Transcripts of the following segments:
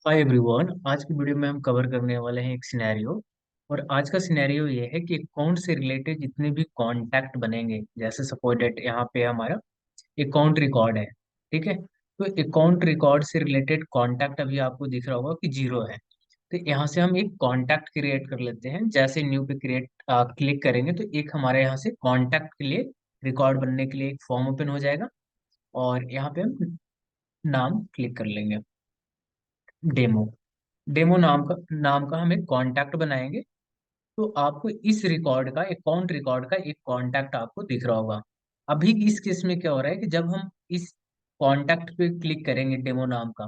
Hi everyone. आज की video में हम कवर करने वाले हैं एक सिनेरियो। और आज का सिनेरियो ये है कि अकाउंट से रिलेटेड जितने भी कॉन्टैक्ट बनेंगे, जैसे सपोज डेट यहाँ पे हमारा अकाउंट रिकॉर्ड है। ठीक है, तो अकाउंट रिकॉर्ड से रिलेटेड कॉन्टैक्ट अभी आपको दिख रहा होगा कि जीरो है। तो यहाँ से हम एक कॉन्टैक्ट क्रिएट कर लेते हैं। जैसे न्यू पे क्रिएट क्लिक करेंगे तो एक हमारे यहाँ से कॉन्टैक्ट के लिए रिकॉर्ड बनने के लिए एक फॉर्म ओपन हो जाएगा। और यहाँ पे हम नाम क्लिक कर लेंगे, डेमो। डेमो नाम का हम एक कॉन्टैक्ट बनाएंगे। तो आपको इस रिकॉर्ड का, अकाउंट रिकॉर्ड का एक कॉन्टैक्ट आपको दिख रहा होगा। अभी इस केस में क्या हो रहा है कि जब हम इस कॉन्टैक्ट पे क्लिक करेंगे डेमो नाम का,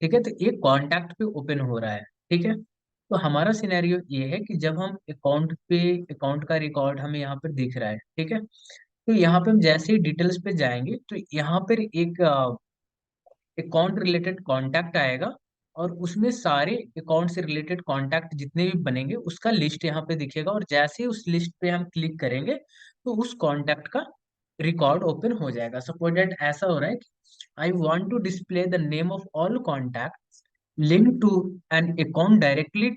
ठीक है, तो एक कॉन्टैक्ट पे ओपन हो रहा है। ठीक है, तो हमारा सिनेरियो ये है कि जब हम अकाउंट का रिकॉर्ड हमें यहाँ पर दिख रहा है। ठीक है, तो यहाँ पे हम जैसे ही डिटेल्स पे जाएंगे तो यहाँ पर एक अकाउंट रिलेटेड कॉन्टैक्ट आएगा। और उसमें सारे अकाउंट से रिलेटेड कॉन्टैक्ट जितने भी बनेंगे उसका लिस्ट यहाँ पे दिखेगा। और जैसे ही उस लिस्ट पे हम क्लिक करेंगे तो उस कॉन्टैक्ट का रिकॉर्ड ओपन हो जाएगा। सपोज दैट ऐसा हो रहा है कि I want to display the name of all contact link to an account directly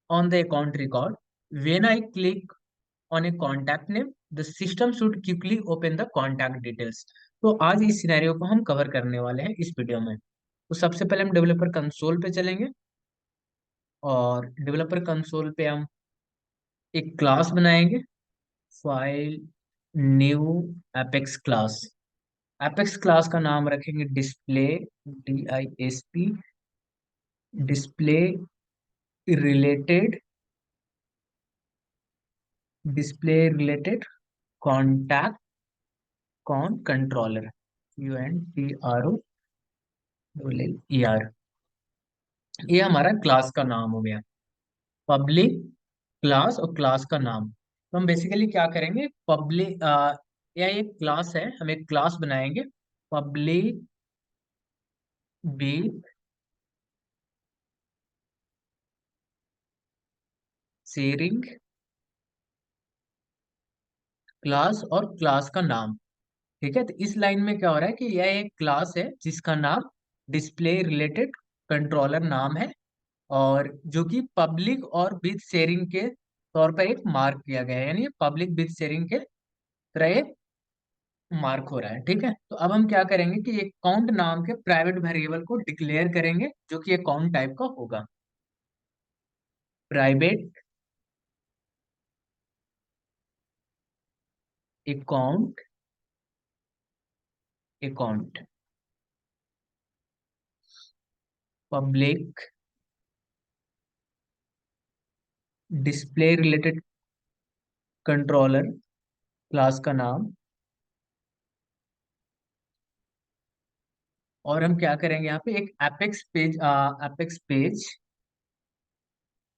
on the account record. When I click on a contact name, the system should quickly open the contact details। तो आज इस scenario को हम cover करने वाले हैं इस video में। तो सबसे पहले हम डेवलपर कंसोल पे चलेंगे। और डेवलपर कंसोल पे हम एक क्लास बनाएंगे। File, new, apex class. Apex class का नाम रखेंगे display, DISP, display related, display related contact con controller, CONTROLLER। ये हमारा क्लास का नाम हो गया। पब्लिक क्लास और क्लास का नाम। तो हम बेसिकली क्या करेंगे, पब्लिक या एक क्लास है, हम एक क्लास बनाएंगे। पब्लिक विथ शेयरिंग क्लास और क्लास का नाम। ठीक है, तो इस लाइन में क्या हो रहा है कि यह एक क्लास है जिसका नाम डिस्प्ले रिलेटेड कंट्रोलर नाम है। और जो कि पब्लिक और विथ शेयरिंग के तौर पर एक मार्क किया गया है, यानी पब्लिक विथ शेयरिंग के तरह एक मार्क हो रहा है। ठीक है, तो अब हम क्या करेंगे कि एक काउंट नाम के प्राइवेट वेरिएबल को डिक्लेयर करेंगे जो कि अकाउंट टाइप का होगा। Private account, account public display related controller class का नाम। और हम क्या करेंगे यहाँ पे एक apex page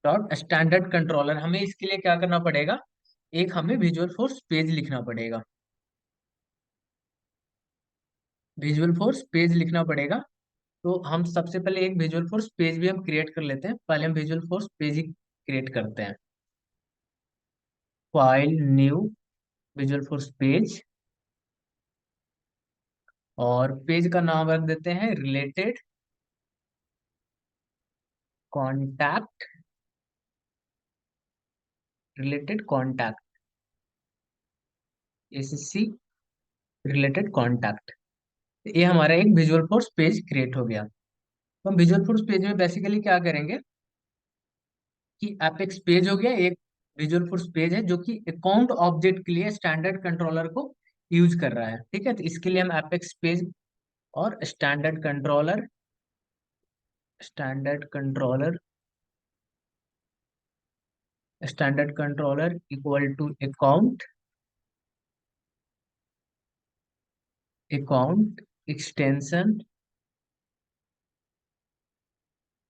dot standard controller. हमें इसके लिए क्या करना पड़ेगा, एक हमें विजुअल फोर्स पेज लिखना पड़ेगा। विजुअल फोर्स पेज लिखना पड़ेगा। तो हम सबसे पहले एक विजुअल फोर्स पेज भी हम क्रिएट कर लेते हैं। पहले हम विजुअल फोर्स पेज ही क्रिएट करते हैं। File, new, visual force page. और पेज का नाम रख देते हैं related contact, related contact, SC related contact. ये हमारा एक विजुअल फोर्स पेज क्रिएट हो गया। तो हम विजुअल फोर्स पेज में बेसिकली क्या करेंगे कि एपेक्स पेज हो गया एक विजुअल फोर्स पेज है जो कि अकाउंट ऑब्जेक्ट के लिए स्टैंडर्ड कंट्रोलर को यूज कर रहा है। ठीक है, तो इसके लिए हम एपेक्स पेज और standard controller standard controller equal to account, account extension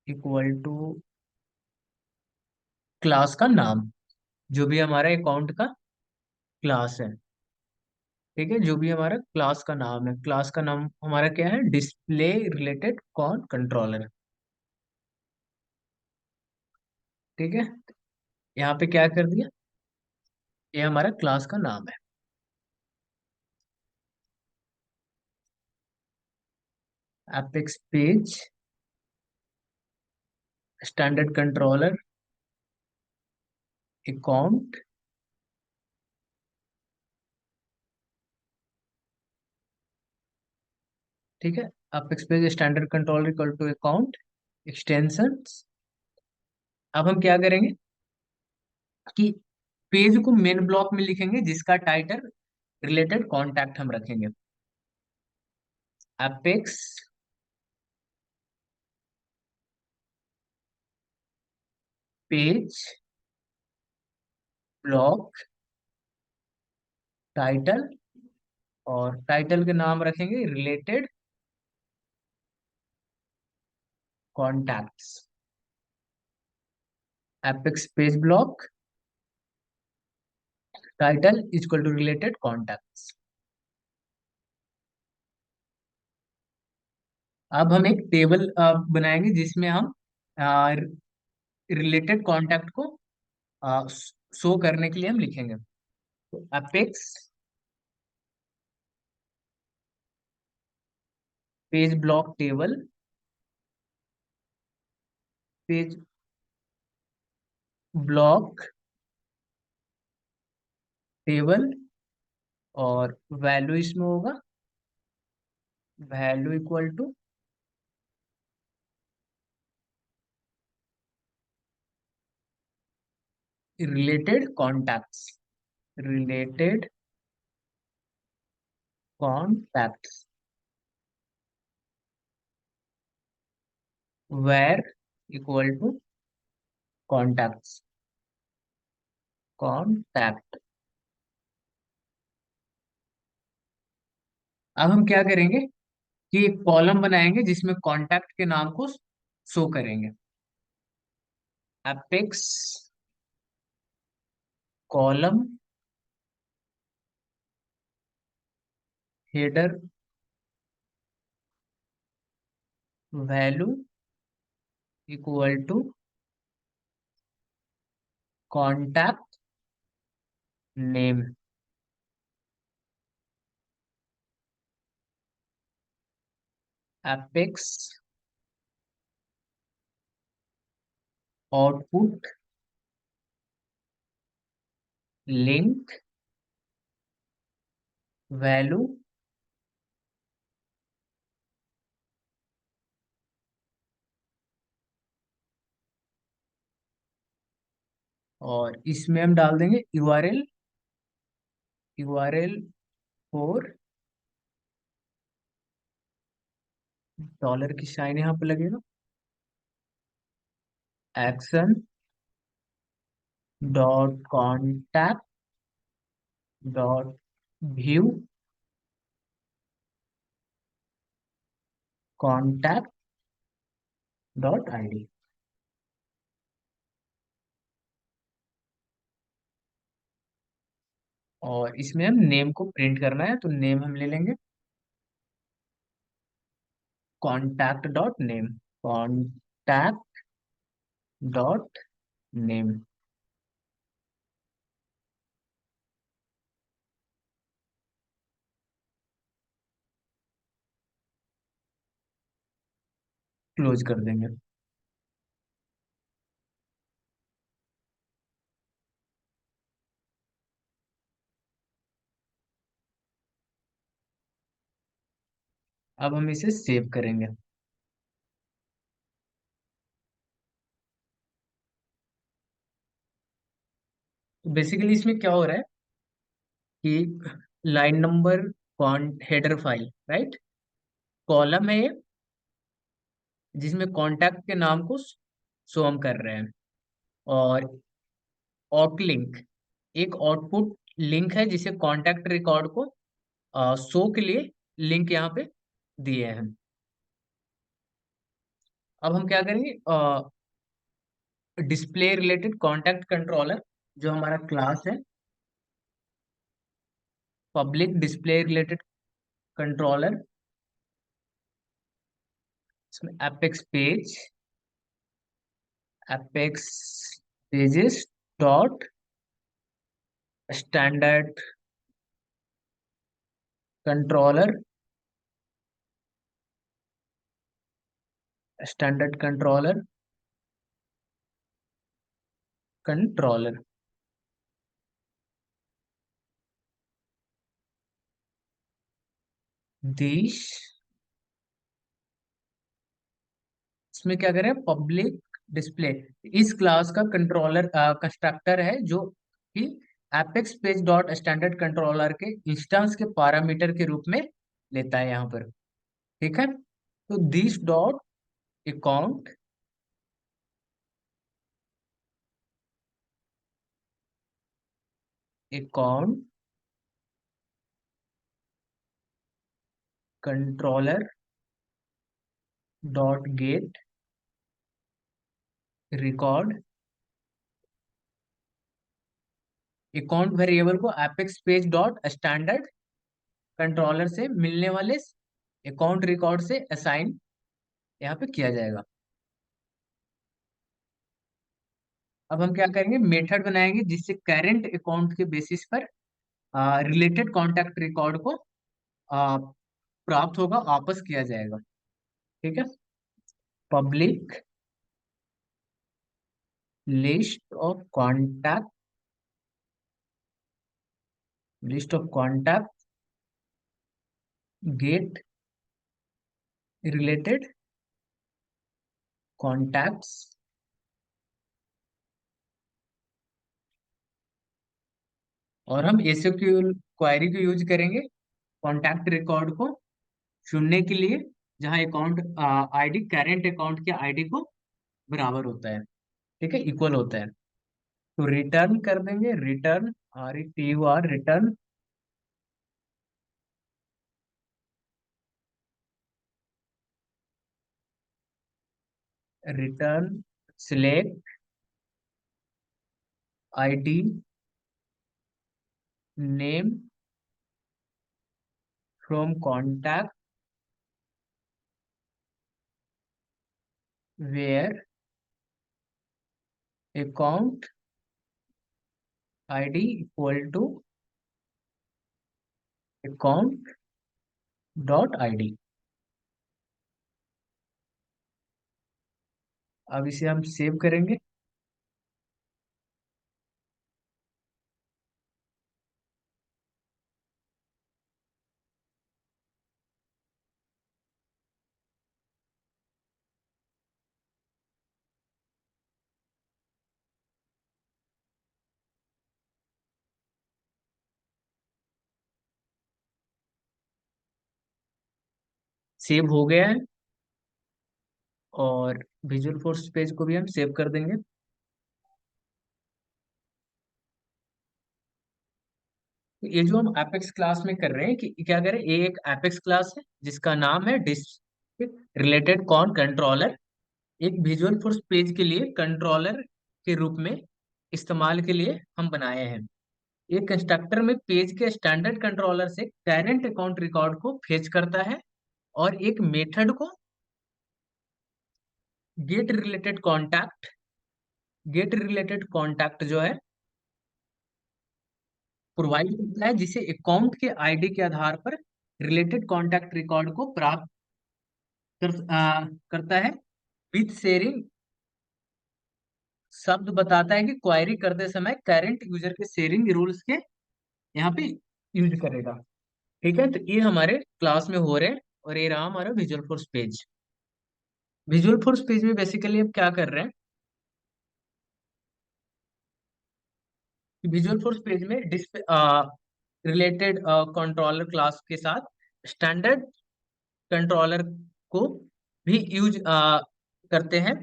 equal to class का नाम, जो भी हमारा अकाउंट का क्लास है। ठीक है, जो भी हमारा क्लास का नाम है, क्लास का नाम हमारा क्या है, डिस्प्ले रिलेटेड कौन कंट्रोलर। ठीक है, यहाँ पे क्या कर दिया, ये हमारा क्लास का नाम है। Apex page standard controller account, ठीक है। Apex page standard controller equal to account extensions. अब हम क्या करेंगे कि पेज को मेन ब्लॉक में लिखेंगे जिसका टाइटल रिलेटेड कॉन्टैक्ट हम रखेंगे। अपेक्स पेज ब्लॉक टाइटल, और टाइटल के नाम रखेंगे related contacts. Apex page block title equal to related contacts. अब हम एक टेबल बनाएंगे जिसमें हम रिलेटेड कॉन्टैक्ट को शो करने के लिए हम लिखेंगे। तो apex page block table, page block table, और वैल्यू इसमें होगा value equal to related contacts, related contacts, where equal to contacts, contact. अब हम क्या करेंगे कि एक कॉलम बनाएंगे जिसमें कॉन्टैक्ट के नाम को शो करेंगे। Apex column header value equal to contact name. Apex output link value और इसमें हम डाल देंगे यूआरएल, यूआरएल फॉर डॉलर की साइन यहाँ पे लगेगा, action dot contact dot view contact dot ID. और इसमें हम नेम को प्रिंट करना है तो नेम हम ले लेंगे contact dot name, contact dot name. Close कर देंगे। अब हम इसे सेव करेंगे। तो बेसिकली इसमें क्या हो रहा है कि line number header file write, column है ये जिसमें कॉन्टैक्ट के नाम को शो हम कर रहे हैं, और आउट लिंक एक आउटपुट लिंक है जिसे कॉन्टैक्ट रिकॉर्ड को शो के लिए लिंक यहाँ पे दिए हैं। अब हम क्या करेंगे, डिस्प्ले रिलेटेड कॉन्टैक्ट कंट्रोलर जो हमारा क्लास है, पब्लिक डिस्प्ले रिलेटेड कंट्रोलर, इसमें apex pages dot standard controller, standard controller controller. This, इसमें क्या करें, पब्लिक डिस्प्ले, इस क्लास का कंट्रोलर कंस्ट्रक्टर है जो कि apex page dot standard controller के इंस्टेंस के पैरामीटर के रूप में लेता है यहाँ पर। ठीक है, तो this dot account, account controller dot get record, account variable को apex page dot standard controller से मिलने वाले अकाउंट रिकॉर्ड से असाइन यहाँ पे किया जाएगा। अब हम क्या करेंगे, मेथड बनाएंगे जिससे करंट अकाउंट के बेसिस पर रिलेटेड कॉन्टैक्ट रिकॉर्ड को आ, प्राप्त होगा, वापस किया जाएगा। ठीक है, public list of contact, list of contact get related contacts, और हम एसक्यूएल क्वेरी को यूज करेंगे कॉन्टैक्ट रिकॉर्ड को चुनने के लिए जहां अकाउंट आईडी करंट अकाउंट के आईडी को बराबर होता है। ठीक है, इक्वल होता है। तो रिटर्न कर देंगे, return RETUR return, return select ID name from contact where account ID equal to account dot ID. अब इसे हम सेव करेंगे। सेव हो गया है, और विजुअल फोर्स पेज को भी हम सेव कर देंगे। तो ये जो हम एपेक्स क्लास में कर रहे हैं कि क्या करें, ये एक एपेक्स क्लास है जिसका नाम है डिस रिलेटेड कॉन कंट्रोलर, एक विजुअल फोर्स पेज के लिए कंट्रोलर के रूप में इस्तेमाल के लिए हम बनाए हैं। एक कंस्ट्रक्टर में पेज के स्टैंडर्ड कंट्रोलर से करंट अकाउंट रिकॉर्ड को फेच करता है, और एक मेथड को get related contact, get related contact जो है प्रोवाइड करता है, जिसे अकाउंट के आईडी के आधार पर रिलेटेड कॉन्टैक्ट रिकॉर्ड को प्राप्त करता है। विथ शेयरिंग शब्द बताता है कि क्वेरी करते समय करंट यूजर के शेयरिंग रूल्स के यहाँ पे यूज करेगा। ठीक है, तो ये हमारे क्लास में हो रहे हैं, और ये रहा हमारा visual force page. Visual force page में बेसिकली अब क्या कर रहे हैं, विजुअल फोर्स पेज में डिस्प्ले रिलेटेड कंट्रोलर क्लास के साथ स्टैंडर्ड कंट्रोलर को भी यूज करते हैं,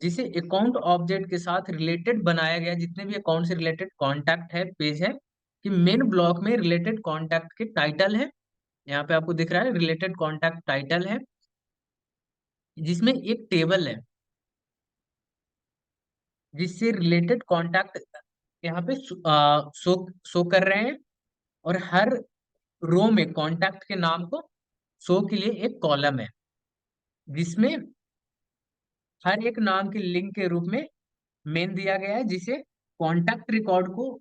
जिसे अकाउंट ऑब्जेक्ट के साथ रिलेटेड बनाया गया जितने भी अकाउंट से रिलेटेड कॉन्टैक्ट है पेज है कि मेन ब्लॉक में रिलेटेड कॉन्टैक्ट के टाइटल है। यहाँ पे आपको दिख रहा है रिलेटेड कॉन्टैक्ट टाइटल है, जिसमें एक टेबल है जिससे रिलेटेड कॉन्टैक्ट यहाँ पे शो कर रहे हैं, और हर रो में कॉन्टैक्ट के नाम को शो के लिए एक कॉलम है जिसमें हर एक नाम के लिंक के रूप में मेन दिया गया है, जिसे कॉन्टैक्ट रिकॉर्ड को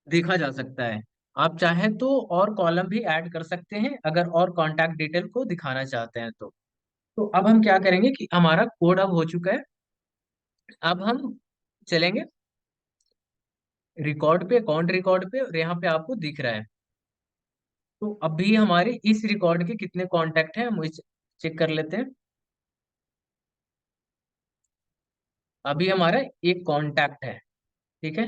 देखा जा सकता है। आप चाहें तो और कॉलम भी ऐड कर सकते हैं अगर और कॉन्टैक्ट डिटेल को दिखाना चाहते हैं तो अब हम क्या करेंगे कि हमारा कोड अब हो चुका है। अब हम चलेंगे रिकॉर्ड पे, अकाउंट रिकॉर्ड पे, और यहाँ पे आपको दिख रहा है। तो अभी हमारे इस रिकॉर्ड के कितने कांटेक्ट हैं हम चेक कर लेते हैं। अभी हमारा एक कांटेक्ट है, ठीक है।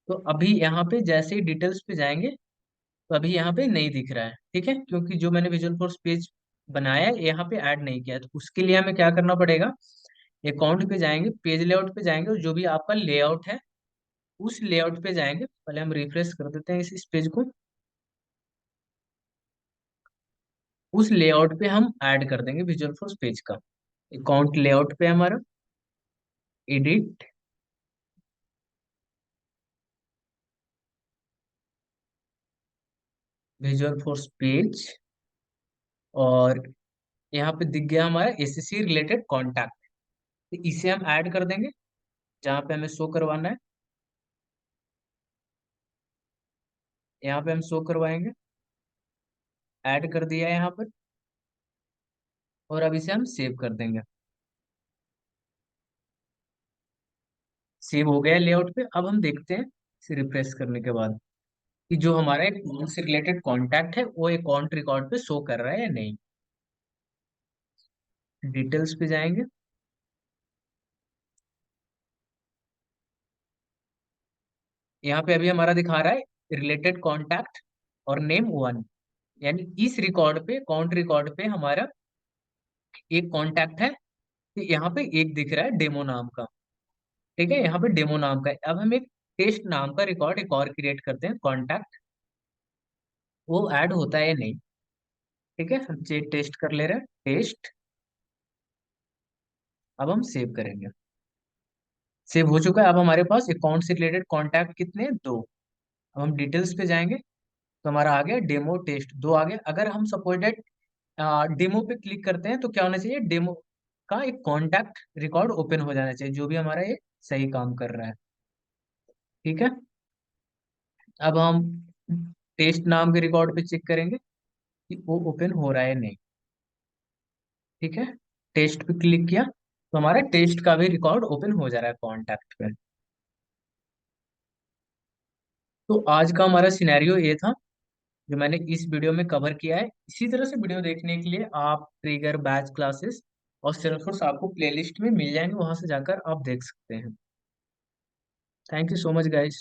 तो अभी यहाँ पे जैसे ही डिटेल्स पे जाएंगे, तो अभी यहाँ पे नहीं दिख रहा है, ठीक है, क्योंकि जो मैंने विजुअल फोर्स पेज बनाया है यहाँ पे ऐड नहीं किया है। तो उसके लिए हमें क्या करना पड़ेगा, अकाउंट पे जाएंगे, पेज लेआउट पे जाएंगे, और जो भी आपका लेआउट है उस लेआउट पे जाएंगे। पहले हम रिफ्रेश कर देते हैं इस पेज को। उस लेआउट पे हम ऐड कर देंगे विजुअल फोर्स पेज का। अकाउंट लेआउट पे हमारा एडिट, विजुअल फोर्स पेज, और यहाँ पे दिख गया हमारा एसएससी रिलेटेड कॉन्टैक्ट। तो इसे हम ऐड कर देंगे जहाँ पे हमें शो करवाना है। यहाँ पे हम शो करवाएंगे, ऐड कर दिया है यहाँ पर, और अब इसे हम सेव कर देंगे। सेव हो गया लेआउट पे। अब हम देखते हैं इसे रिफ्रेश करने के बाद कि जो हमारा एक से रिलेटेड कॉन्टैक्ट है वो अकाउंट रिकॉर्ड पे शो कर रहा है या नहीं। डिटेल्स पे जाएंगे, यहाँ पे अभी हमारा दिखा रहा है रिलेटेड कॉन्टैक्ट और नेम वन। यानी इस रिकॉर्ड पे, अकाउंट रिकॉर्ड पे हमारा एक कॉन्टैक्ट है। तो यहाँ पे एक दिख रहा है डेमो नाम का, ठीक है, यहाँ पे डेमो नाम का है। अब हम एक टेस्ट नाम का रिकॉर्ड एक और क्रिएट करते हैं कॉन्टैक्ट, वो ऐड होता है या नहीं। ठीक है, हम चेक टेस्ट कर ले रहे हैं, टेस्ट। अब हम सेव करेंगे। सेव हो चुका है। अब हमारे पास अकाउंट से रिलेटेड कॉन्टैक्ट कितने हैं, दो। अब हम डिटेल्स पे जाएंगे, तो हमारा आ गया डेमो टेस्ट, दो आ गया। अगर हम सपोर्टेड डेमो पे क्लिक करते हैं तो क्या होना चाहिए, डेमो का एक कॉन्टैक्ट रिकॉर्ड ओपन हो जाना चाहिए, जो भी हमारा ये सही काम कर रहा है। ठीक है, अब हम टेस्ट नाम के रिकॉर्ड पे चेक करेंगे कि वो ओपन हो रहा है नहीं। ठीक है, टेस्ट पे क्लिक किया तो हमारा टेस्ट का भी रिकॉर्ड ओपन हो जा रहा है कॉन्टैक्ट पे। तो आज का हमारा सिनेरियो ये था जो मैंने इस वीडियो में कवर किया है। इसी तरह से वीडियो देखने के लिए आप ट्रिगर बैच क्लासेस और सिलेबस आपको प्लेलिस्ट में मिल जाएंगे, वहां से जाकर आप देख सकते हैं। Thank you so much guys.